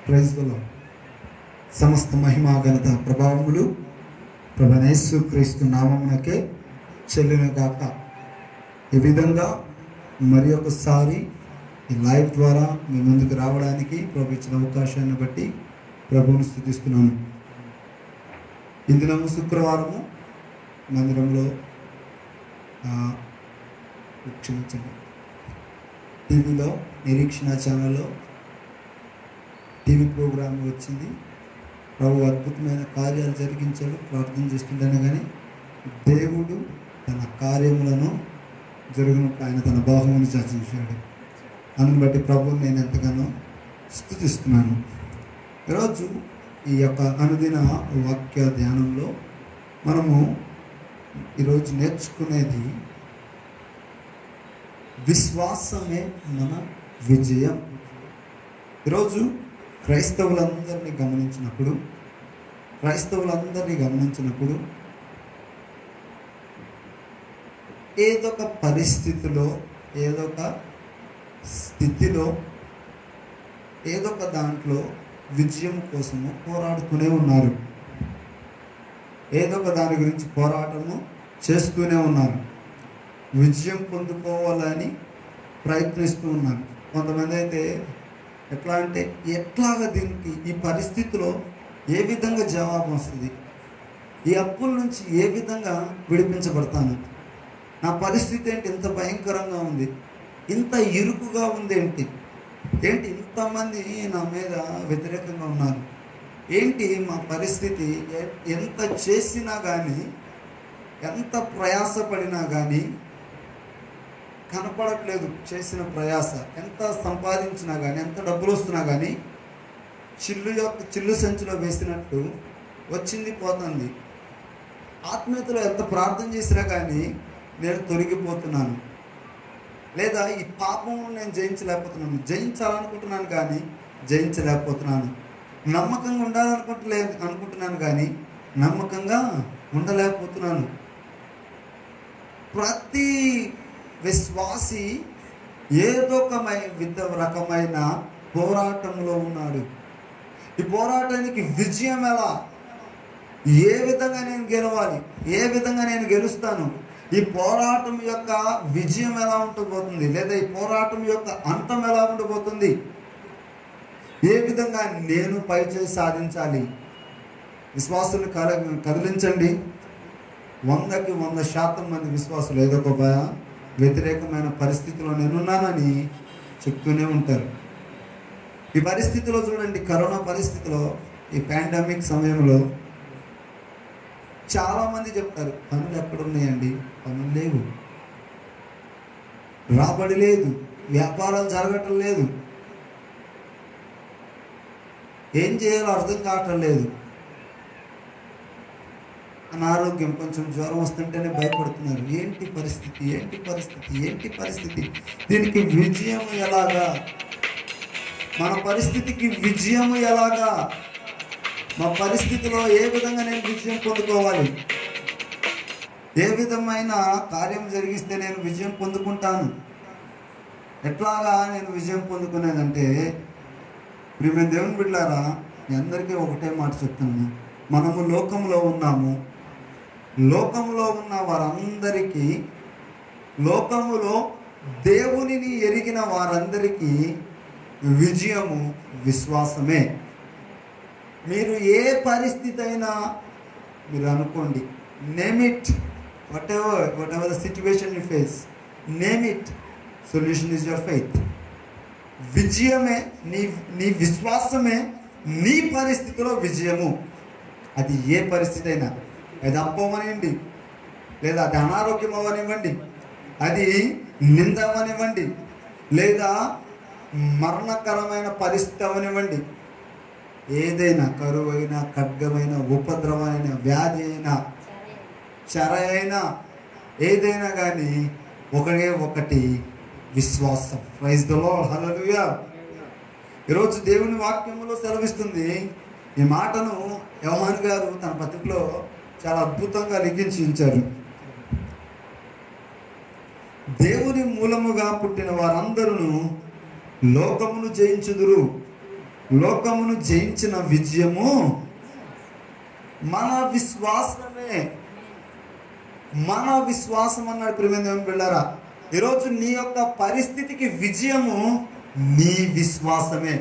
Praise the lord. సమస్త మహిమా ఘనత ప్రభావములు ప్రభువైన యేసు క్రీస్తు నామమునకే చెల్లును గాక. ఈ విధంగా మరి ఒకసారి ఈ లైవ్ ద్వారా మీ ముందుకు రావడానికి ప్రభు ఇచ్చిన అవకాశాన్ని బట్టి ప్రభువును స్తుతిస్తున్నాను. ఈ దినము శుక్రవారము మందిరంలో క్షమించండి, టీవీలో నిరీక్షణ ఛానల్లో టీవీ ప్రోగ్రాం వచ్చింది. ప్రభు అద్భుతమైన కార్యాలు జరిగించాడు. ప్రార్థన చేస్తుండేనే కానీ దేవుడు తన కార్యములను జరుగునప్పుడు ఆయన తన బాహువుని చర్చించాడు. అందుని బట్టి ప్రభువుని నేను ఎంతగానో స్తుతిస్తున్నాను. ఈరోజు ఈ యొక్క అనుదిన వాక్య ధ్యానంలో మనము ఈరోజు నేర్చుకునేది విశ్వాసమే మన విజయం. ఈరోజు క్రైస్తవులందరినీ గమనించినప్పుడు ఏదో ఒక పరిస్థితిలో, ఏదో ఒక స్థితిలో, ఏదో ఒక దాంట్లో విజయం కోసము పోరాడుతూనే ఉన్నారు. ఏదో ఒక దాని గురించి పోరాటము చేస్తూనే ఉన్నారు. విజయం పొందుకోవాలని ప్రయత్నిస్తూ ఉన్నారు. కొంతమంది అయితే ఎట్లాగా దీనికి, ఈ పరిస్థితిలో ఏ విధంగా జవాబు వస్తుంది, ఈ అప్పుల నుంచి ఏ విధంగా విడిపించబడతాను, నా పరిస్థితి ఏంటి ఇంత భయంకరంగా ఉంది, ఇంత ఇరుకుగా ఉంది, ఏంటి ఇంతమంది నా మీద వ్యతిరేకంగా ఉన్నారు, ఏంటి మా పరిస్థితి, ఎంత చేసినా కానీ, ఎంత ప్రయాసపడినా కానీ కనపడట్లేదు. చేసిన ప్రయాస ఎంత సంపాదించినా కానీ, ఎంత డబ్బులు వస్తున్నా కానీ చిల్లు సంచిలో వేసినట్టు వచ్చింది పోతుంది. ఆత్మీయతలో ఎంత ప్రార్థన చేసినా కానీ నేను తొలగిపోతున్నాను, లేదా ఈ పాపం నేను జయించాలనుకుంటున్నాను కానీ జయించలేకపోతున్నాను. నమ్మకంగా అనుకుంటున్నాను కానీ నమ్మకంగా ఉండలేకపోతున్నాను. ప్రతి విశ్వాసి ఏదో ఒక రకమైన పోరాటంలో ఉన్నాడు. ఈ పోరాటానికి విజయం ఎలా, ఏ విధంగా నేను గెలవాలి, ఏ విధంగా నేను గెలుస్తాను, ఈ పోరాటం యొక్క విజయం ఎలా ఉండబోతుంది, లేదా ఈ పోరాటం యొక్క అంతం ఎలా ఉండబోతుంది, ఏ విధంగా నేను పైచేసి సాధించాలి. విశ్వాసులు కదిలించండి. 100కి 100% మంది విశ్వాసులు ఏదో ఒక వ్యతిరేకమైన పరిస్థితిలో నేనున్నానని చెప్తూనే ఉంటారు. ఈ పరిస్థితిలో చూడండి, కరోనా పరిస్థితిలో, ఈ పాండమిక్ సమయంలో చాలామంది చెప్తారు, పనులు ఎక్కడున్నాయండి, పనులు లేవు, రాబడి లేదు, వ్యాపారాలు జరగటం లేదు, ఏం చేయాలో అర్థం కావటం లేదు, అనారోగ్యం, కొంచెం జ్వరం వస్తుంటేనే భయపడుతున్నారు. ఏంటి పరిస్థితి, దీనికి విజయం ఎలాగా, మన పరిస్థితికి విజయం ఎలాగా, మా పరిస్థితిలో ఏ విధంగా నేను విజయం పొందుకోవాలి, ఏ విధమైన కార్యం జరిగిస్తే నేను విజయం పొందుకుంటాను, ఎట్లాగా నేను విజయం పొందుకునేదంటే, ప్రియమైన దేవుని బిడ్డలారా, మీ అందరికీ ఒకటే మాట చెప్తున్నాను. మనము లోకంలో ఉన్నాము. లోకంలో ఉన్న వారందరికీ, లోకములో దేవునిని ఎరిగిన వారందరికీ విజయము విశ్వాసమే. మీరు ఏ పరిస్థితి అయినా మీరు అనుకోండి, name it, what ever the situation you face, name it, solution is your faith. విజయమే నీ విశ్వాసమే నీ పరిస్థితిలో విజయము. అది ఏ పరిస్థితి అయినా, అది అప్పవనివ్వండి, లేదా అది అనారోగ్యం అవనివ్వండి, అది నింద అవనివ్వండి, లేదా మరణకరమైన పరిస్థితి అవనివ్వండి, ఏదైనా, కరువు అయినా, ఖడ్గమైన, ఉపద్రవమైన, వ్యాధి అయినా, చెర అయినా, ఏదైనా కానీ ఒకటి విశ్వాసం. ప్రైజ్ ది లార్డ్, హల్లెలూయా. ఈరోజు దేవుని వాక్యములో సెలవిస్తుంది. ఈ మాటను యోహాను గారు తన పత్రికలో చాలా అద్భుతంగా లిఖించి ఉంచారు. దేవుని మూలముగా పుట్టిన వారందరూ లోకమును జయించుదురు. లోకమును జయించిన విజయము మన విశ్వాసమే. మన విశ్వాసం అన్నాడు. ప్రియమైన దేవుని బిడ్డలారా, ఈరోజు నీ యొక్క పరిస్థితికి విజయము నీ విశ్వాసమే.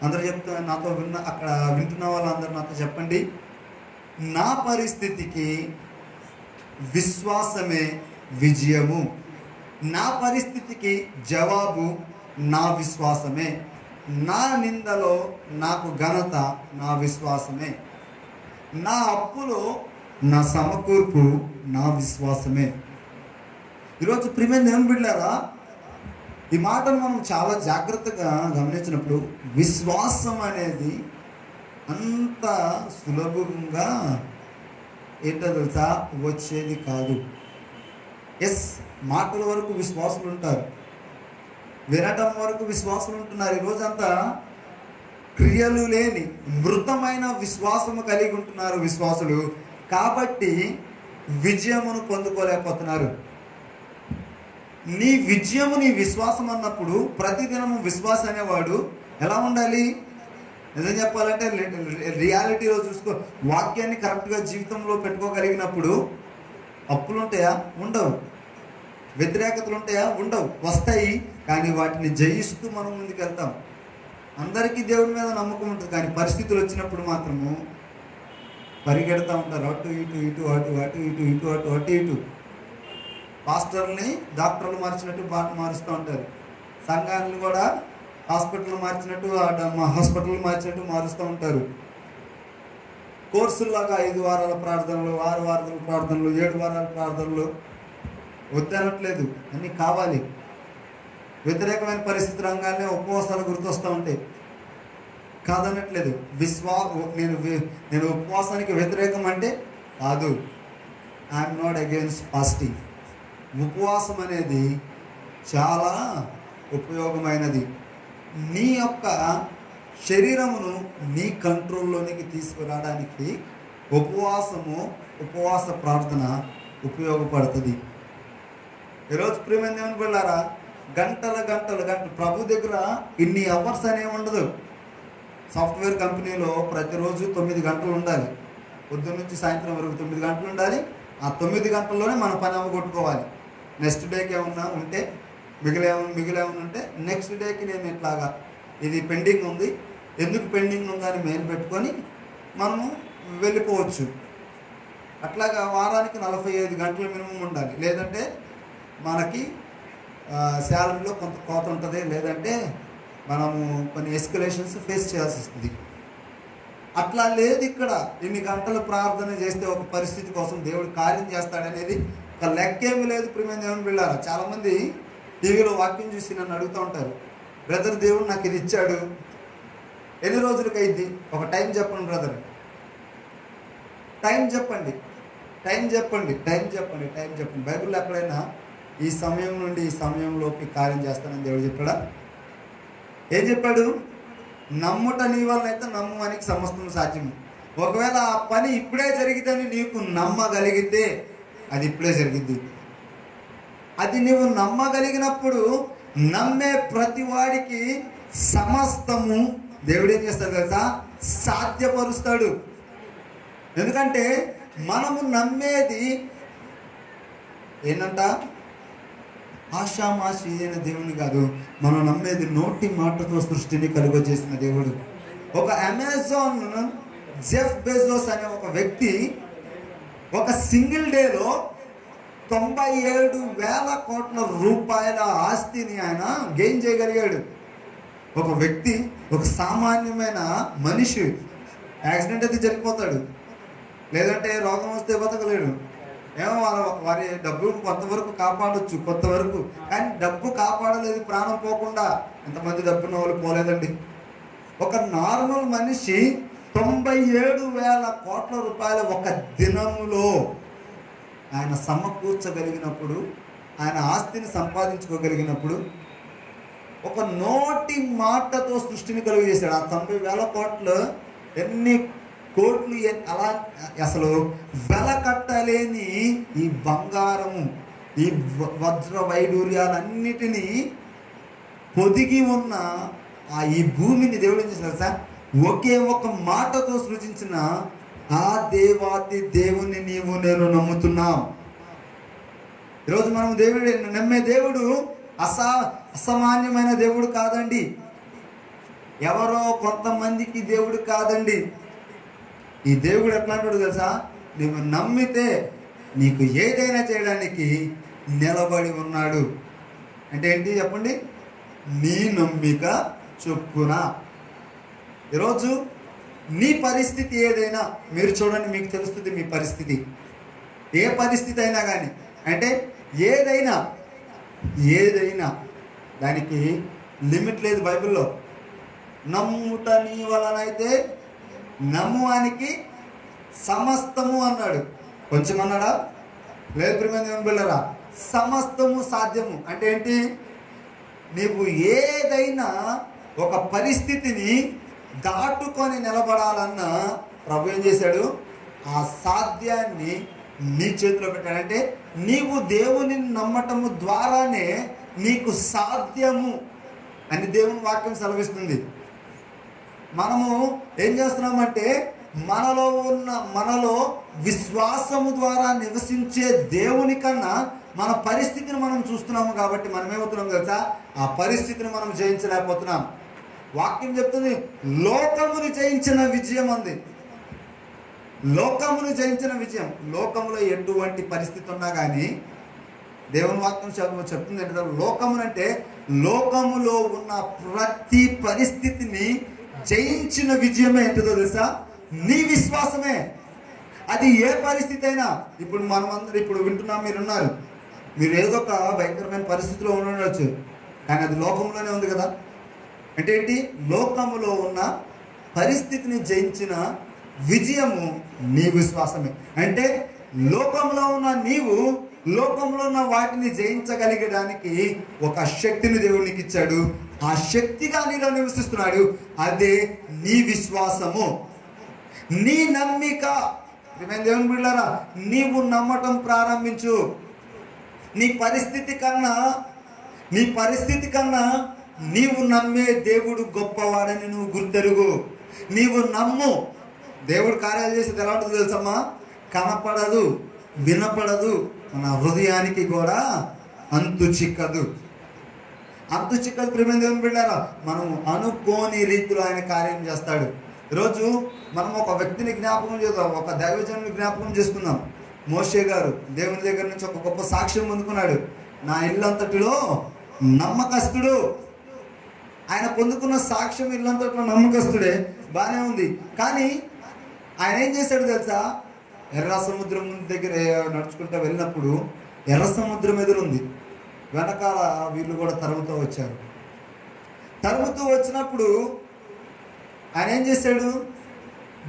అందరూ చెప్తున్నా, నాతో అక్కడ వింటున్న వాళ్ళందరూ నాతో చెప్పండి, నా పరిస్థితికి విశ్వాసమే విజయము. నా పరిస్థితికి జవాబు నా విశ్వాసమే. నా నిందలో నాకు ఘనత నా విశ్వాసమే. నా అప్పులో నా సమకూర్పు నా విశ్వాసమే. ఈరోజు ప్రియమైన దేవుని బిడ్డలారా, ఈ మాటను మనం చాలా జాగ్రత్తగా గమనించినప్పుడు విశ్వాసం అనేది అంత సులభంగా ఏంటో తెలుసా వచ్చేది కాదు. ఎస్, మాటల వరకు విశ్వాసులు ఉంటారు, వినటం వరకు విశ్వాసులు ఉంటున్నారు. ఈరోజంతా క్రియలు లేని మృతమైన విశ్వాసము కలిగి ఉంటున్నారు విశ్వాసులు. కాబట్టి విజయమును పొందుకోలేకపోతున్నారు. నీ విజయము నీ విశ్వాసం అన్నప్పుడు ప్రతిదినము విశ్వాసం అనేవాడు ఎలా ఉండాలి? నిజం చెప్పాలంటే రియాలిటీలో చూసుకో, వాక్యాన్ని కరెక్ట్గా జీవితంలో పెట్టుకోగలిగినప్పుడు అప్పులు ఉంటాయా? ఉండవు. వ్యతిరేకతలు ఉంటాయా? ఉండవు. వస్తాయి, కానీ వాటిని జయిస్తూ మనం ముందుకు వెళ్తాం. అందరికీ దేవుడి మీద నమ్మకం ఉంటుంది, కానీ పరిస్థితులు వచ్చినప్పుడు మాత్రము పరిగెడతా ఉంటారు. అటు ఇటు ఇటు అటు అటు ఇటు ఇటు అటు అటు ఇటు. పాస్టర్ని డాక్టర్లు మార్చినట్టు మారుస్తూ ఉంటారు. సంఘాలను కూడా హాస్పిటల్ మార్చినట్టు హాస్పిటల్ మార్చినట్టు మారుస్తూ ఉంటారు. కోర్సుల్లాగా 5 వారాల ప్రార్థనలు, 6 వారాల ప్రార్థనలు, 7 వారాల ప్రార్థనలు వద్దనట్లేదు, అన్నీ కావాలి. వ్యతిరేకమైన పరిస్థితి రంగానే ఉపవాసాలు గుర్తొస్తూ ఉంటాయి, కాదనట్లేదు. నేను ఉపవాసానికి వ్యతిరేకం అంటే కాదు. I'm not against fasting. ఉపవాసం అనేది చాలా ఉపయోగమైనది. నీ యొక్క శరీరమును నీ కంట్రోల్లోనికి తీసుకురావడానికి ఉపవాస ప్రార్థన ఉపయోగపడుతుంది. ఈరోజు ప్రియమైన దేవుని బిడ్డలారా, గంటలు ప్రభు దగ్గర ఇన్ని అవర్స్ అనేవి ఉండదు. సాఫ్ట్వేర్ కంపెనీలో ప్రతిరోజు 9 గంటలు ఉండాలి. పొద్దున్న నుంచి సాయంత్రం వరకు 9 గంటలు ఉండాలి. ఆ 9 గంటల్లోనే మన పని అవ్వగొట్టుకోవాలి. నెక్స్ట్ డేకి ఏమన్నా ఉంటే మిగిలేమన్నా ఉంటే నెక్స్ట్ డేకి నేను ఇట్లాగా ఇది పెండింగ్ ఉంది, ఎందుకు పెండింగ్ ఉందని మెయిల్ పెట్టుకొని మనము వెళ్ళిపోవచ్చు. అట్లాగా వారానికి 45 గంటలు మినిమం ఉండాలి. లేదంటే మనకి శాలరీలో కొంత కోత ఉంటుంది, లేదంటే మనము కొన్ని ఎస్కలేషన్స్ ఫేస్ చేయాల్సి వస్తుంది. అట్లా లేదు ఇక్కడ. ఇన్ని గంటలు ప్రార్థన చేస్తే ఒక పరిస్థితి కోసం దేవుడు కార్యం చేస్తాడనేది ఒక లెక్కేమీ లేదు. ప్రియమైన దేవుని బిడ్డలారా, చాలామంది టీవీలో వాక్యం చూసి నన్ను అడుగుతూ ఉంటారు, బ్రదర్ దేవుడు నాకు ఇది ఇచ్చాడు, ఎన్ని రోజులకి అయింది? ఒక టైం చెప్పండి బ్రదర్, టైం చెప్పండి. బైబిల్లో ఎక్కడైనా ఈ సమయం నుండి ఈ సమయంలోకి కార్యం చేస్తానని దేవుడు చెప్పాడా? ఏం చెప్పాడు? నమ్ముట నీ వల్ల అయితే నమ్మడానికి సమస్తం సాధ్యము. ఒకవేళ ఆ పని ఇప్పుడే జరిగితేని నీకు నమ్మగలిగితే అది ఇప్పుడే జరిగింది. అది నువ్వు నమ్మగలిగినప్పుడు నమ్మే ప్రతి వాడికి సమస్తము దేవుడు ఏం చేస్తాడు కదా, సాధ్యపరుస్తాడు. ఎందుకంటే మనము నమ్మేది ఏంటంట, ఆషామాషి అయిన దేవుని కాదు. మనం నమ్మేది నోటి మాటతో సృష్టిని కలుగజేసిన దేవుడు. ఒక అమెజాన్ జెఫ్ బెజోస్ అనే ఒక వ్యక్తి ఒక సింగిల్ డేలో 97,000 కోట్ల రూపాయల ఆస్తిని ఆయన గెయిన్ చేయగలిగాడు. ఒక వ్యక్తి, ఒక సామాన్యమైన మనిషి యాక్సిడెంట్ అయితే జరిగిపోతాడు, లేదంటే రోగం వస్తే బతకలేడు. ఏమో వారి డబ్బు కొంతవరకు కాపాడొచ్చు, కొంతవరకు, కానీ డబ్బు కాపాడలేదు, ప్రాణం పోకుండా. ఎంతమంది డబ్బున్న వాళ్ళు పోలేదండి. ఒక నార్మల్ మనిషి 97,000 కోట్ల రూపాయలు ఒక దినములో ఆయన సమకూర్చగలిగినప్పుడు, ఆయన ఆస్తిని సంపాదించుకోగలిగినప్పుడు, ఒక నోటి మాటతో సృష్టిని కలుగజేశాడు. ఆ 90,000 కోట్లు ఎన్ని కోట్లు అలా అసలు వెల కట్టలేని ఈ బంగారము, ఈ వజ్ర వైడూర్యాలన్నిటినీ పొదిగి ఉన్న ఈ భూమిని దేవుడు ఏం చేశారు సార్? ఒకే ఒక మాటతో సృజించిన ఆ దేవాతి దేవుని నీవు నేను నమ్ముతున్నాం. ఈరోజు మనం దేవుడు నమ్మే దేవుడు అసామాన్యమైన దేవుడు కాదండి. ఎవరో కొంతమందికి దేవుడు కాదండి. ఈ దేవుడు ఎట్లాంటి తెలుసా? నువ్వు నమ్మితే నీకు ఏదైనా చేయడానికి నిలబడి ఉన్నాడు. అంటే ఏంటి చెప్పండి? నీ నమ్మిక చొప్పున. ఈరోజు నీ పరిస్థితి ఏదైనా మీరు చూడండి, మీకు తెలుస్తుంది మీ పరిస్థితి. ఏ పరిస్థితి అయినా కానీ, అంటే ఏదైనా దానికి లిమిట్ లేదు బైబిల్లో. నమ్ముట నీ వలనైతే నమ్మువానికి సమస్తము అన్నాడు. కొంచెం అన్నాడా? లేదు ప్రియమైన బిళ్ళరా, సమస్తము సాధ్యము. అంటే ఏంటి? నీవు ఏదైనా ఒక పరిస్థితిని దాటుకొని నిలబడాలన్నా ప్రభు ఏం చేశాడు? ఆ సాధ్యాన్ని నీ చేతిలో పెట్టాడంటే నీవు దేవుని నమ్మటము ద్వారానే నీకు సాధ్యము అని దేవుని వాక్యం సెలవిస్తుంది. మనము ఏం చేస్తున్నామంటే మనలో విశ్వాసము ద్వారా నివసించే దేవుని కన్నా మన పరిస్థితిని మనం చూస్తున్నాము. కాబట్టి మనం ఏమవుతున్నాం తెలుసా? ఆ పరిస్థితిని మనం జయించలేకపోతున్నాం. వాక్యం చెప్తుంది, లోకమును జయించిన విజయం అంది. లోకమును జయించిన విజయం. లోకములో ఎటువంటి పరిస్థితి ఉన్నా కానీ దేవుని వాక్యం చెప్తుంది ఏంటంటే, లోకమునంటే లోకములో ఉన్న ప్రతి పరిస్థితిని జయించిన విజయమే ఏంటో తెలుసా? నీ విశ్వాసమే. అది ఏ పరిస్థితి అయినా. ఇప్పుడు మనమందరూ ఇప్పుడు వింటున్నాం, మీరున్నారు, మీరు ఏదో ఒక భయంకరమైన పరిస్థితిలో ఉండవచ్చు, కానీ అది లోకంలోనే ఉంది కదా. అంటే ఏంటి? లోకములో ఉన్న పరిస్థితిని జయించిన విజయము నీ విశ్వాసమే. అంటే లోకంలో ఉన్న నీవు లోకంలో ఉన్న వాటిని జయించగలిగడానికి ఒక శక్తిని దేవునికి ఇచ్చాడు. ఆ శక్తిగా నీలో నివసిస్తున్నాడు. అదే నీ విశ్వాసము, నీ నమ్మిక. దేవుని బిడ్డలారా, నీవు నమ్మటం ప్రారంభించు. నీ పరిస్థితి కన్నా నీవు నమ్మే దేవుడు గొప్పవాడని నువ్వు గుర్తెరుగు. నీవు నమ్ము. దేవుడు కార్యాలు చేసేది ఎలా ఉంటుందో తెలుసమ్మా? కనపడదు, వినపడదు, మన హృదయానికి కూడా అంతు చిక్కదు. ప్రియమైన దేవుని బిడ్డలారా, మనం అనుకోని రీతిలో ఆయన కార్యం చేస్తాడు. ఈరోజు మనం ఒక వ్యక్తిని జ్ఞాపకం చేద్దాం, ఒక దైవజనుని జ్ఞాపకం చేసుకుందాం. మోషే గారు దేవుని దగ్గర నుంచి ఒక గొప్ప సాక్ష్యం పొందుకున్నాడు. నా ఇల్లంతటిలో నమ్మకస్తుడు. ఆయన పొందుకున్న సాక్ష్యం ఇల్లంతటిలో నమ్మకస్తుడే, బాగానే ఉంది. కానీ ఆయన ఏం చేశాడు తెలుసా? ఎర్ర సముద్రం దగ్గర నడుచుకుంటూ వెళ్ళినప్పుడు ఎర్ర సముద్రం ఎదురుంది, వెనకాల వీళ్ళు కూడా తరుముతూ వచ్చినప్పుడు ఆయన ఏం చేశాడు?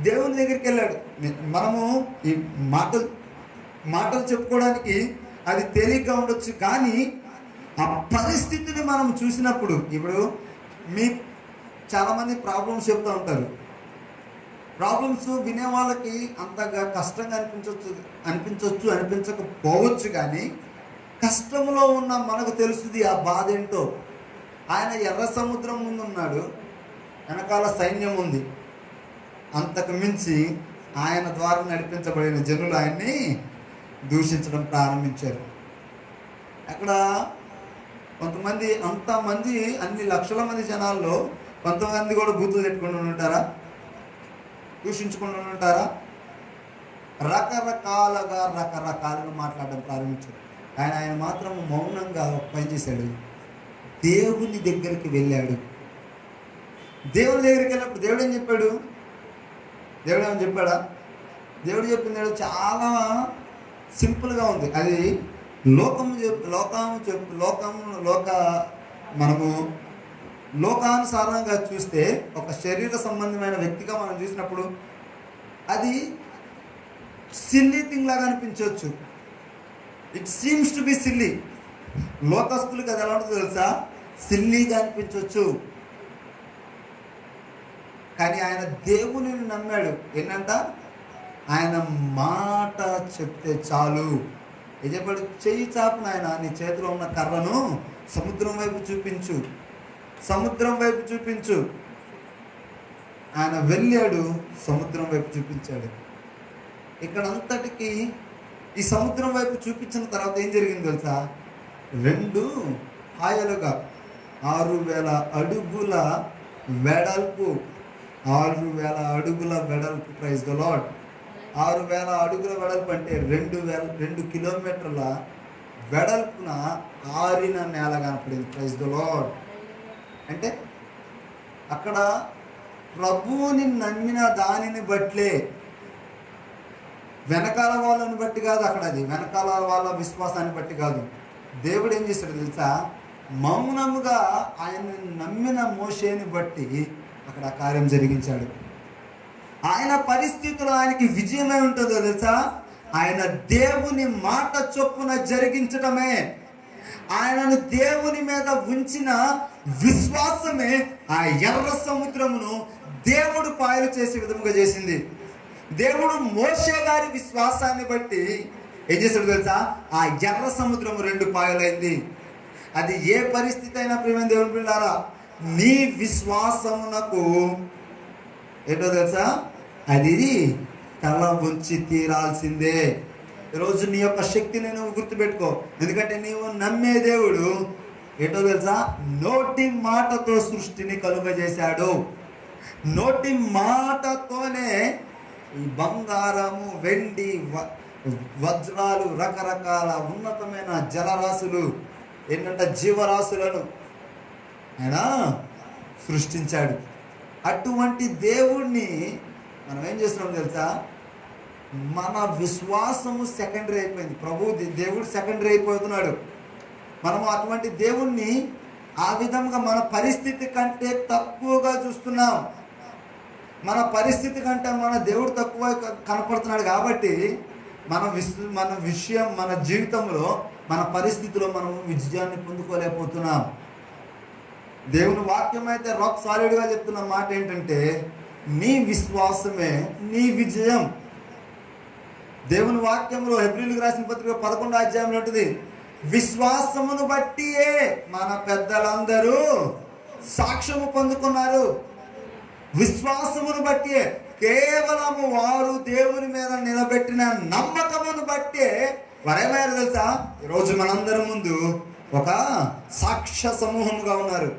దేవుని దగ్గరికి వెళ్ళాడు. మనము ఈ మాటలు చెప్పుకోవడానికి అది తేలిగ్గా ఉండొచ్చు, కానీ ఆ పరిస్థితిని మనం చూసినప్పుడు, ఇప్పుడు చాలామంది ప్రాబ్లమ్స్ చెప్తూ ఉంటారు. ప్రాబ్లమ్స్ వినే వాళ్ళకి అంతగా కష్టంగా అనిపించకపోవచ్చు, కానీ కష్టంలో ఉన్న మనకు తెలుస్తుంది ఆ బాధ ఏంటో. ఆయన ఎర్ర సముద్రం ముందు ఉన్నాడు, వెనకాల సైన్యం ఉంది. అంతకు మించి ఆయన ద్వారా నడిపించబడిన జనులు ఆయన్ని దూషించడం ప్రారంభించారు. అక్కడ కొంతమంది, అంతమంది, అన్ని లక్షల మంది జనాల్లో కొంతమంది కూడా బూతులు పెట్టుకుంటూ ఉంటారా? దూషించుకుంటూ ఉంటారా? రకరకాలుగా మాట్లాడడం ప్రారంభించారు. ఆయన మాత్రం మౌనంగా పనిచేశాడు. దేవుని దగ్గరికి వెళ్ళాడు. దేవుని దగ్గరికి వెళ్ళినప్పుడు దేవుడు ఏం చెప్పాడు? దేవుడు ఏమని చెప్పాడా? దేవుడు చెప్పింది చాలా సింపుల్గా ఉంది. అది మనము లోకానుసారంగా చూస్తే, ఒక శరీర సంబంధమైన వ్యక్తిగా మనం చూసినప్పుడు అది సిల్లీ థింగ్ లాగా అనిపించవచ్చు. It seems to be silly. లోకస్తులకు అది ఎలా ఉంటుందో తెలుసా? సిల్లీగా అనిపించవచ్చు. కానీ ఆయన దేవుని నమ్మాడు. ఏంటంట? ఆయన మాట చెప్తే చాలు. ఏం చెప్పాడు? చెయ్యి చాపు నాయన, నీ చేతిలో ఉన్న కర్రను సముద్రం వైపు చూపించు. సముద్రం వైపు చూపించు. ఆయన వెళ్ళాడు, సముద్రం వైపు చూపించాడు. ఇక్కడంతటికి ఈ సముద్రం వైపు చూపించిన తర్వాత ఏం జరిగింది తెలుసా? 2 హాయలుగా 6,000 అడుగుల వెడల్పు, 6,000 అడుగుల వెడల్పు. Praise the lord. 6,000 అడుగుల వెడల్పు అంటే 2 కిలోమీటర్ల వెడల్పున ఆరిన నేల కనపడింది. Praise the lord. అంటే అక్కడ ప్రభువుని నమ్మిన దానిని బట్లే, వెనకాల వాళ్ళని బట్టి కాదు. అక్కడ అది వెనకాల వాళ్ళ విశ్వాసాన్ని బట్టి కాదు. దేవుడు ఏం చేశాడు తెలుసా? మౌనముగా ఆయన నమ్మిన మోషేని బట్టి అక్కడ ఆ కార్యం జరిగించాడు. ఆయన పరిస్థితులు ఆయనకి విజయమై ఉంటుందో తెలుసా? ఆయన దేవుని మాట చొప్పున జరిగించటమే, ఆయనను దేవుని మీద ఉంచిన విశ్వాసమే ఆ ఎర్ర సముద్రమును దేవుడు పాయలు చేసే విధముగా చేసింది. దేవుడు మోషే గారి విశ్వాసాన్ని బట్టి ఏం చేశాడు తెలుసా? ఆ ఎర్ర సముద్రము 2 పాయలైంది. అది ఏ పరిస్థితి అయినా ప్రియమైన దేవుని పిల్లారా, నీ విశ్వాసమునకు ఏంటో తెలుసా? అది తల ఉంచి తీరాల్సిందే. ఈరోజు నీ యొక్క శక్తిని నువ్వు గుర్తుపెట్టుకో. ఎందుకంటే నీవు నమ్మే దేవుడు ఏంటో తెలుసా? నోటి మాటతో సృష్టిని కలుగజేశాడు. నోటి మాటతోనే ఈ బంగారము, వెండి, వజ్రాలు, రకరకాల ఉన్నతమైన జలరాశులు, ఏంటంటే జీవరాశులను ఆయన సృష్టించాడు. అటువంటి దేవుణ్ణి మనం ఏం చేస్తున్నాం తెలుసా? మన విశ్వాసము సెకండరీ అయిపోయింది. దేవుడు సెకండరీ అయిపోతున్నాడు. మనము అటువంటి దేవుణ్ణి ఆ విధంగా మన పరిస్థితి కంటే తక్కువగా చూస్తున్నాం. మన పరిస్థితి కంటే మన దేవుడు తక్కువ కనపడుతున్నాడు. కాబట్టి మన జీవితంలో, మన పరిస్థితిలో మనం విజయాన్ని పొందుకోలేకపోతున్నాం. దేవుని వాక్యం అయితే రాక్ సాలిడ్గా చెప్తున్న మాట ఏంటంటే, నీ విశ్వాసమే నీ విజయం. దేవుని వాక్యంలో హెబ్రీయులకు రాసిన పత్రిక 11వ అధ్యాయంలో ఉంటుంది, విశ్వాసమును బట్టియే మన పెద్దలందరూ సాక్ష్యము పొందుకున్నారు. విశ్వాసమును బట్టియే, కేవలము వారు దేవుని మీద నిలబెట్టిన నమ్మకమును బట్టే వారేమయ్యారు తెలుసా? ఈరోజు మనందరి ముందు ఒక సాక్ష్య సమూహముగా ఉన్నారు.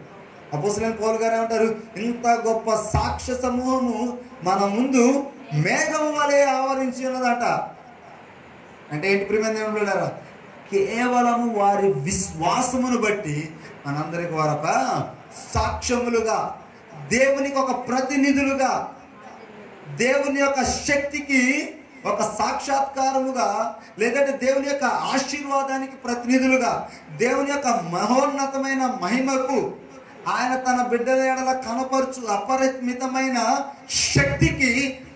అపోస్తలుడైన పౌలు గారు ఏమంటారు? ఇంత గొప్ప సాక్ష్య సమూహము మన ముందు మేఘం వలె ఆవరించి ఉన్నదట. అంటే ఏంటి ప్రియమైన దేవుని బిడ్డలారా? కేవలము వారి విశ్వాసమును బట్టి మనందరికి వారు ఒక సాక్ష్యములుగా, దేవునికి ఒక ప్రతినిధులుగా, దేవుని యొక్క శక్తికి ఒక సాక్షాత్కారముగా, లేదంటే దేవుని యొక్క ఆశీర్వాదానికి ప్రతినిధులుగా, దేవుని యొక్క మహోన్నతమైన మహిమకు, ఆయన తన బిడ్డల ఎడల కనపరచు అపరిమితమైన శక్తికి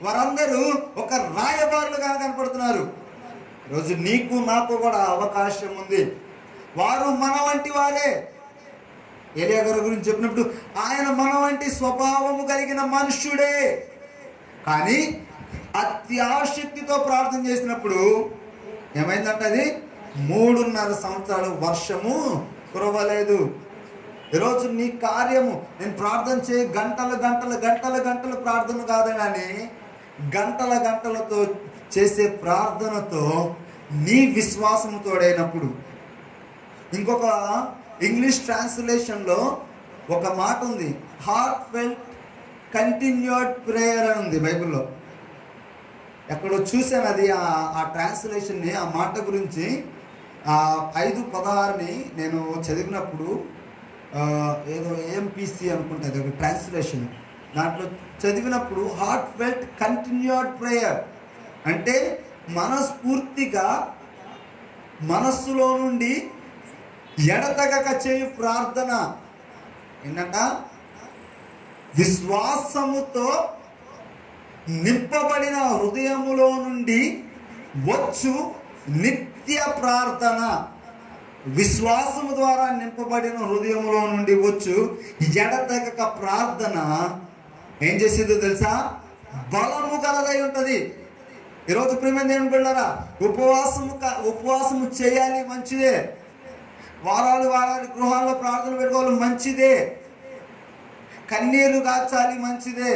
వారందరూ ఒక రాయబారులుగా కనపడుతున్నారు. ఈరోజు నీకు నాకు కూడా అవకాశం ఉంది. వారు మన వంటి వారే. ఏలియా గారి గురించి చెప్పినప్పుడు ఆయన మన వంటి స్వభావము కలిగిన మనుష్యుడే. కానీ అత్యాశక్తితో ప్రార్థన చేసినప్పుడు ఏమైందంటే అది 3.5 సంవత్సరాలు వర్షము కురవలేదు. ఈరోజు నీ కార్యము, నేను ప్రార్థన చేయి గంటలు ప్రార్థన కాదు, కానీ గంటలతో చేసే ప్రార్థనతో నీ విశ్వాసము తోడైనప్పుడు. ఇంకొక ఇంగ్లీష్ ట్రాన్స్లేషన్లో ఒక మాట ఉంది, హార్ట్ ఫెల్ట్ కంటిన్యూడ్ ప్రేయర్ అని ఉంది బైబిల్లో. ఎక్కడో చూశాను అది, ఆ ట్రాన్స్లేషన్ని, ఆ మాట గురించి. 5:16 నేను చదివినప్పుడు ఏదో AMPC అనుకుంటా, అది ఒక ట్రాన్స్లేషన్. దాంట్లో చదివినప్పుడు హార్ట్ ఫెల్ట్ కంటిన్యూడ్ ప్రేయర్ అంటే మనస్ఫూర్తిగా, మనస్సులో నుండి ఎడతెగక చేయు ప్రార్థన. ఏంటంట? విశ్వాసముతో నింపబడిన హృదయములో నుండి వచ్చు నిత్య ప్రార్థన. విశ్వాసము ద్వారా నింపబడిన హృదయములో నుండి వచ్చు ఎడతెగక ప్రార్థన ఏం చేసేదో తెలుసా? బలము గలదై ఉంటుంది. ఈరోజు ప్రియమైన దేవుని బిడ్డలారా, ఉపవాసము చేయాలి, మంచిదే. వారాలు గృహాల్లో ప్రార్థన పెట్టుకోవాలి, మంచిదే. కన్నీరు గార్చాలి, మంచిదే.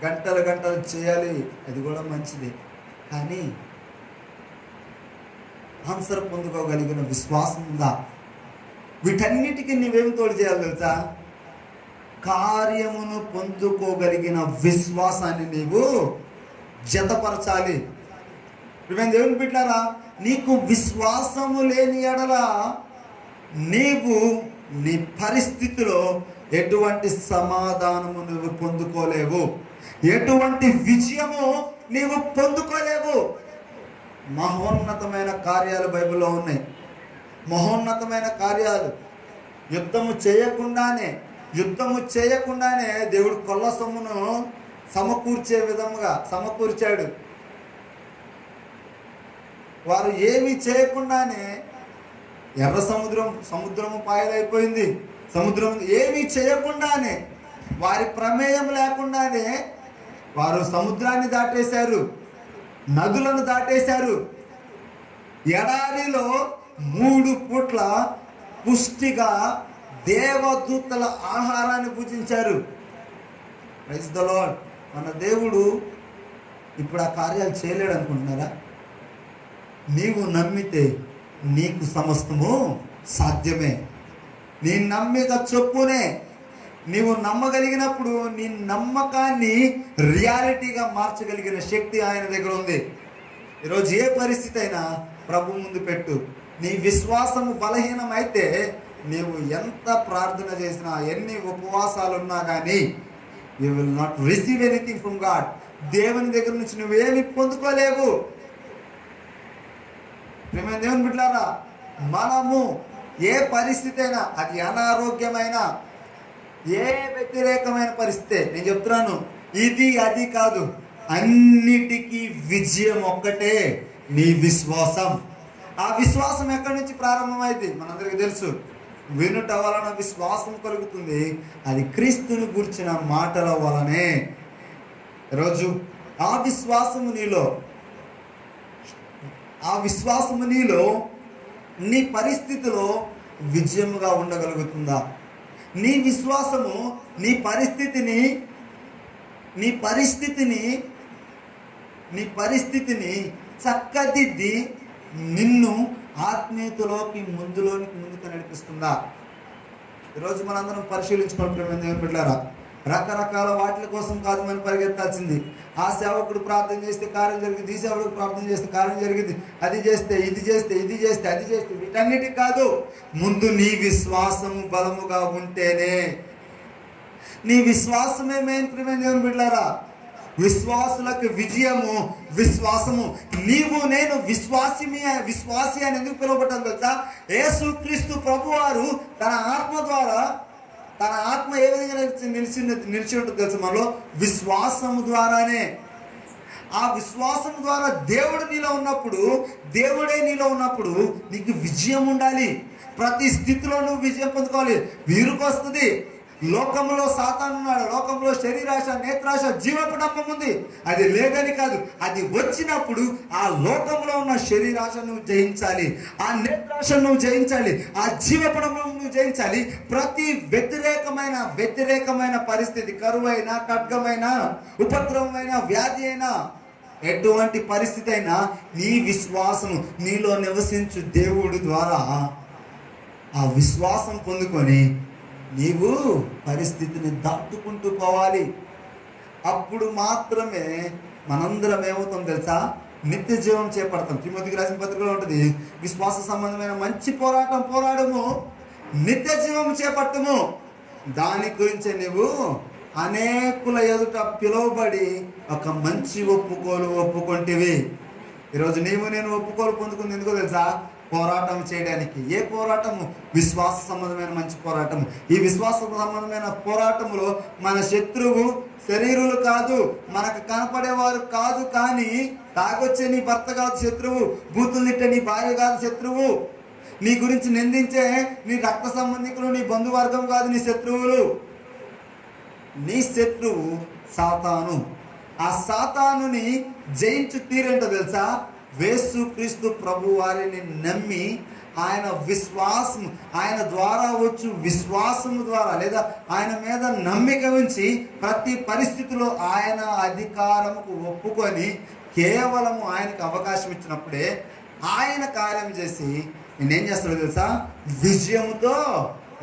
గంటలు గంటలు చేయాలి, అది కూడా మంచిదే. కానీ ఆన్సర్ పొందుకోగలిగిన విశ్వాసం ఉందా? వీటన్నిటికీ నీవేమి తోడు చేయాలి తెలుసా? కార్యమును పొందుకోగలిగిన విశ్వాసాన్ని నీవు జతపరచాలి. దేవుని బిడ్డలారా, నీకు విశ్వాసము లేని ఎడల నీవు నీ పరిస్థితిలో ఎటువంటి సమాధానము నువ్వు పొందుకోలేవు, ఎటువంటి విజయము నీవు పొందుకోలేవు. మహోన్నతమైన కార్యాలు బైబిల్లో ఉన్నాయి, మహోన్నతమైన కార్యాలు. యుద్ధము చేయకుండానే దేవుడు కొల్ల సొమ్మును సమకూర్చే విధముగా సమకూర్చాడు. వారు ఏమీ చేయకుండానే ఎర్ర సముద్రము పాయలైపోయింది. సముద్రం ఏమీ చేయకుండానే, వారి ప్రమేయం లేకుండానే వారు సముద్రాన్ని దాటేశారు, నదులను దాటేశారు. ఎడారిలో 3 పూట్ల పుష్టిగా దేవదూతల ఆహారాన్ని భుజించారు. Praise the lord. మన దేవుడు ఇప్పుడు ఆ కార్యాలు చేయలేడు అనుకుంటున్నారా? నీవు నమ్మితే నీకు సమస్తము సాధ్యమే. నీ నమ్మిక చొప్పునే నీవు నమ్మగలిగినప్పుడు నీ నమ్మకాన్ని రియాలిటీగా మార్చగలిగిన శక్తి ఆయన దగ్గర ఉంది. ఈరోజు ఏ పరిస్థితి అయినా ప్రభు ముందు పెట్టు. నీ విశ్వాసము బలహీనమైతే నీవు ఎంత ప్రార్థన చేసినా, ఎన్ని ఉపవాసాలు ఉన్నా కానీ you will not receive anything from God. దేవుని దగ్గర నుంచి నువ్వేమి పొందుకోలేవు. దేవుని బిడ్డలారా, మనము ఏ పరిస్థితి అయినా, అది అనారోగ్యమైన, ఏ వ్యతిరేకమైన పరిస్థితి, నేను చెప్తున్నాను, ఇది అది కాదు, అన్నిటికీ విజయం ఒక్కటే, నీ విశ్వాసం. ఆ విశ్వాసం ఎక్కడి నుంచి ప్రారంభమైంది మనందరికీ తెలుసు. వినుట వలన విశ్వాసం కలుగుతుంది, అది క్రీస్తుని గురించిన మాటల వలనే. ఈరోజు ఆ విశ్వాసము నీలో నీ పరిస్థితిలో విజయముగా ఉండగలుగుతుందా? నీ విశ్వాసము నీ పరిస్థితిని చక్కదిద్ది నిన్ను ఆత్మీయతలోకి ముందుకు నడిపిస్తుందా? ఈరోజు మనందరం పరిశీలించుకుంటున్నాం. రకరకాల వాటి కోసం కాదు మనం పరిగెత్తాల్సింది. ఆ సేవకుడు ప్రార్థన చేస్తే కార్యం జరిగింది, ఈ సేవకుడు ప్రార్థన చేస్తే కార్యం జరిగింది, అది చేస్తే ఇది చేస్తే అది చేస్తే వీటన్నిటికి కాదు. ముందు నీ విశ్వాసము బలముగా ఉంటేనే. నీ విశ్వాసమే మెయిన్. దేవుని బిడ్డలారా, విశ్వాసులకు విజయము విశ్వాసము. నీవు నేను విశ్వాసి అని ఎందుకు పిలువబడ్డాను తెలుసా? యేసుక్రీస్తు ప్రభువారు తన ఆత్మ ద్వారా, తన ఆత్మ ఏ విధంగా నిలిచి ఉంటుంది తెలుసు మనలో? విశ్వాసము ద్వారానే. ఆ విశ్వాసం ద్వారా దేవుడే నీలో ఉన్నప్పుడు నీకు విజయం ఉండాలి. ప్రతి స్థితిలో నువ్వు విజయం పొందుకోవాలి. వీరుకు వస్తుంది. లోకంలో సాతాను ఉన్నాడు, లోకంలో శరీరాశ, నేత్రాశ, జీవపటంబం ఉంది. అది లేదని కాదు, అది వచ్చినప్పుడు ఆ లోకంలో ఉన్న శరీరాశ నువ్వు జయించాలి, ఆ నేత్రాశ నువ్వు జయించాలి, ఆ జీవపటంబం నువ్వు జయించాలి. ప్రతి వ్యతిరేకమైన పరిస్థితి, కరువైనా, ఖడ్గమైనా, ఉపద్రవమైన, వ్యాధి అయినా, ఎటువంటి పరిస్థితి అయినా నీ విశ్వాసం, నీలో నివసించు దేవుడి ద్వారా ఆ విశ్వాసం పొందుకొని నీవు పరిస్థితిని దాటుకుంటూ పోవాలి. అప్పుడు మాత్రమే మనందరం ఏమవుతాం తెలుసా? నిత్య జీవం చేపడతాం. తిమోతికి రాసిన పత్రికలో ఉంటుంది, విశ్వాస సంబంధమైన మంచి పోరాడము, నిత్య జీవం చేపట్టము. దాని గురించి నీవు అనేకుల ఎదుట పిలువబడి ఒక మంచి ఒప్పుకొంటివి. ఈరోజు నేను ఒప్పుకోలు పొందుకుంది ఎందుకో తెలుసా? పోరాటం చేయడానికి. ఏ పోరాటము? విశ్వాస సంబంధమైన మంచి పోరాటము. ఈ విశ్వాస సంబంధమైన పోరాటములో మన శత్రువు శరీరులు కాదు, మనకు కనపడేవారు కాదు. కానీ తాగొచ్చే నీ భర్త కాదు శత్రువు, బూతులు తిట్టే నీ భార్య కాదు శత్రువు, నీ గురించి నిందించే నీ రక్త సంబంధికులు, నీ బంధువర్గం కాదు నీ శత్రువులు. నీ శత్రువు సాతాను. ఆ సాతానుని జయించు తీరేంటో తెలుసా? యేసుక్రీస్తు ప్రభు వారిని నమ్మి ఆయన విశ్వాసం, ఆయన ద్వారా వచ్చు విశ్వాసము ద్వారా లేదా ఆయన మీద నమ్మిక ఉంచి ప్రతి పరిస్థితిలో ఆయన అధికారముకు ఒప్పుకొని కేవలము ఆయనకు అవకాశం ఇచ్చినప్పుడే ఆయన కార్యం చేసి నేనేం చేస్తాడో తెలుసా, విజయముతో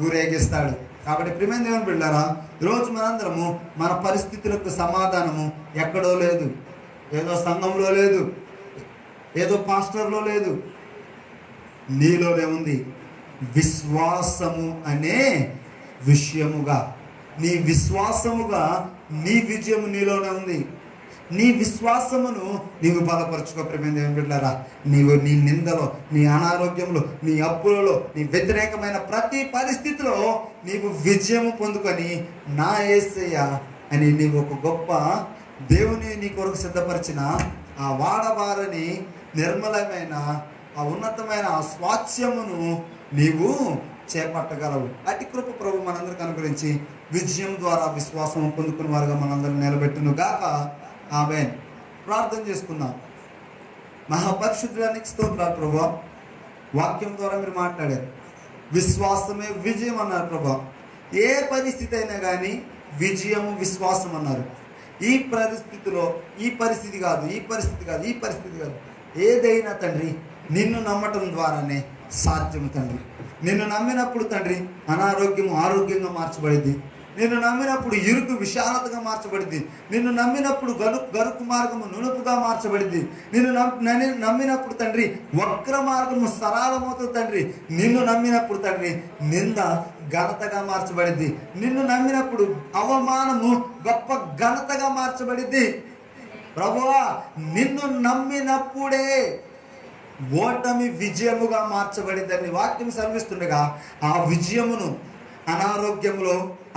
ఊరేగిస్తాడు. కాబట్టి ప్రియమైన దేవుని బిడ్డలారా, ఈరోజు మనందరము మన పరిస్థితులకు సమాధానము ఎక్కడో లేదు, ఏదో సంఘంలో లేదు, ఏదో పాస్టర్లో లేదు, నీలోనే ఉంది. విశ్వాసము అనే విషయముగా, నీ విశ్వాసముగా నీ విజయము నీలోనే ఉంది. నీ విశ్వాసమును నీవు బలపరచుకో ప్రియమైన దేవుని బిడ్డలారా. నీవు నీ నిందలో, నీ అనారోగ్యంలో, నీ అప్పులలో, నీ వ్యతిరేకమైన ప్రతి పరిస్థితిలో నీవు విజయము పొందుకొని నా యేసయ్య అని నీవు ఒక గొప్ప దేవుని నీ కొరకు సిద్ధపరిచిన ఆ వాడబారని నిర్మలమైన ఆ ఉన్నతమైన ఆ స్వాస్థ్యమును నీవు చేపట్టగలవు. అతి కృప ప్రభు మనందరికి అనుగ్రహించి విజయం ద్వారా విశ్వాసం పొందుకున్న వారుగా మనందరిని నిలబెట్టును గాక. ఆమేన్. ప్రార్థన చేసుకుందాం. మహాపరిశుద్ధుడానికి స్తోత్రాలు ప్రభా. వాక్యం ద్వారా మీరు మాట్లాడారు, విశ్వాసమే విజయం అన్నారు ప్రభా. ఏ పరిస్థితి అయినా కానీ విజయము విశ్వాసం అన్నారు. ఈ పరిస్థితిలో ఈ పరిస్థితి కాదు, ఈ పరిస్థితి కాదు, ఈ పరిస్థితి కాదు, ఏదైనా తండ్రి నిన్ను నమ్మటం ద్వారానే సాధ్యము తండ్రి. నిన్ను నమ్మినప్పుడు తండ్రి అనారోగ్యం ఆరోగ్యంగా మార్చబడింది. నిన్ను నమ్మినప్పుడు ఇరుకు విశాలతగా మార్చబడింది. నిన్ను నమ్మినప్పుడు గరుకు మార్గము నునుపుగా మార్చబడింది. నిన్ను నమ్మినప్పుడు తండ్రి వక్ర మార్గము సరళమవుతుంది తండ్రి. నిన్ను నమ్మినప్పుడు తండ్రి నింద ఘనతగా మార్చబడింది. నిన్ను నమ్మినప్పుడు అవమానము గొప్ప ఘనతగా మార్చబడింది. ప్రభువా, నిన్ను నమ్మినప్పుడే ఓటమి విజయముగా మార్చబడిందని వాక్యం సెలవిస్తుండగా ఆ విజయమును అనారోగ్యంలో,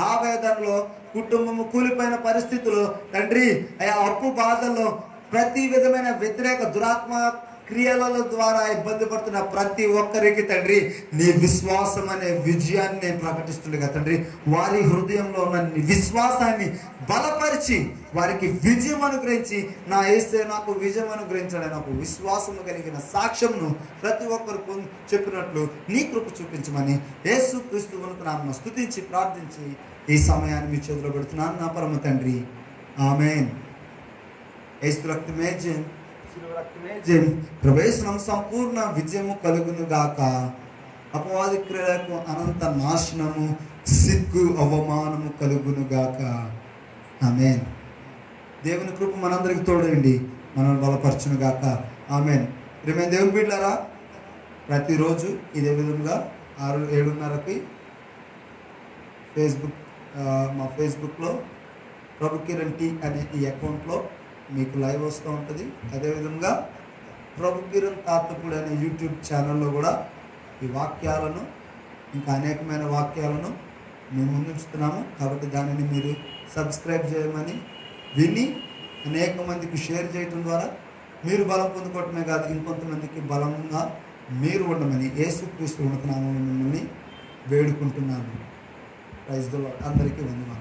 ఆవేదనలో, కుటుంబము కూలిపోయిన పరిస్థితుల్లో తండ్రి, ఆ అప్పు బాధల్లో, ప్రతి విధమైన వ్యతిరేక దురాత్మ క్రియల ద్వారా ఇబ్బంది పడుతున్న ప్రతి ఒక్కరికి తండ్రి నీ విశ్వాసం అనే విజయాన్ని ప్రకటిస్తుండగా తండ్రి వారి హృదయంలో ఉన్న విశ్వాసాన్ని బలపరిచి వారికి విజయం అనుగ్రహించి నా యేసే నాకు విజయం అనుగ్రహించాడు నాకు విశ్వాసము కలిగిన సాక్ష్యంను ప్రతి ఒక్కరు చెప్పినట్లు నీ కృప చూపించమని యేసు క్రీస్తు నామమున స్తుతించి ప్రార్థించి ఈ సమయాన్ని మీ చేతిలో పెడుతున్నాను నా పరమ తండ్రి. ఆమేన్. యేసు రక్తమే జయం, జయం. ప్రవేశనం సంపూర్ణ విజయము కలుగును గాక. అపవాది క్రియలకు అనంత నాశనము, సిగ్గు, అవమానము కలుగును గాక. ఆమేన్. దేవుని కృప మనందరికి తోడండి, మనం బలపరచును గాక. ఆమేన్. ప్రియమైన దేవుని బిడ్డలారా, ప్రతిరోజు ఇదే విధంగా 6-7:30కి మా ఫేస్బుక్లో ప్రభు కిరణ్ టీ అనే ఈ అకౌంట్లో మీకు లైవ్ వస్తూ ఉంటుంది. అదేవిధంగా ప్రభు కిరణ్ తాతపూడి అనే యూట్యూబ్ ఛానల్లో కూడా ఈ వాక్యాలను ఇంకా అనేకమైన వాక్యాలను మేము ముందుంచుతున్నాము. కాబట్టి దానిని మీరు సబ్స్క్రైబ్ చేయమని, విని అనేక మందికి షేర్ చేయడం ద్వారా మీరు బలం పొందుకోవటమే కాదు, ఇంకొంతమందికి బలంగా మీరు ఉండమని యేసుక్రీస్తు నామమున మిమ్మల్ని వేడుకుంటున్నాను. Praise the lord. అందరికీ వందనాలు.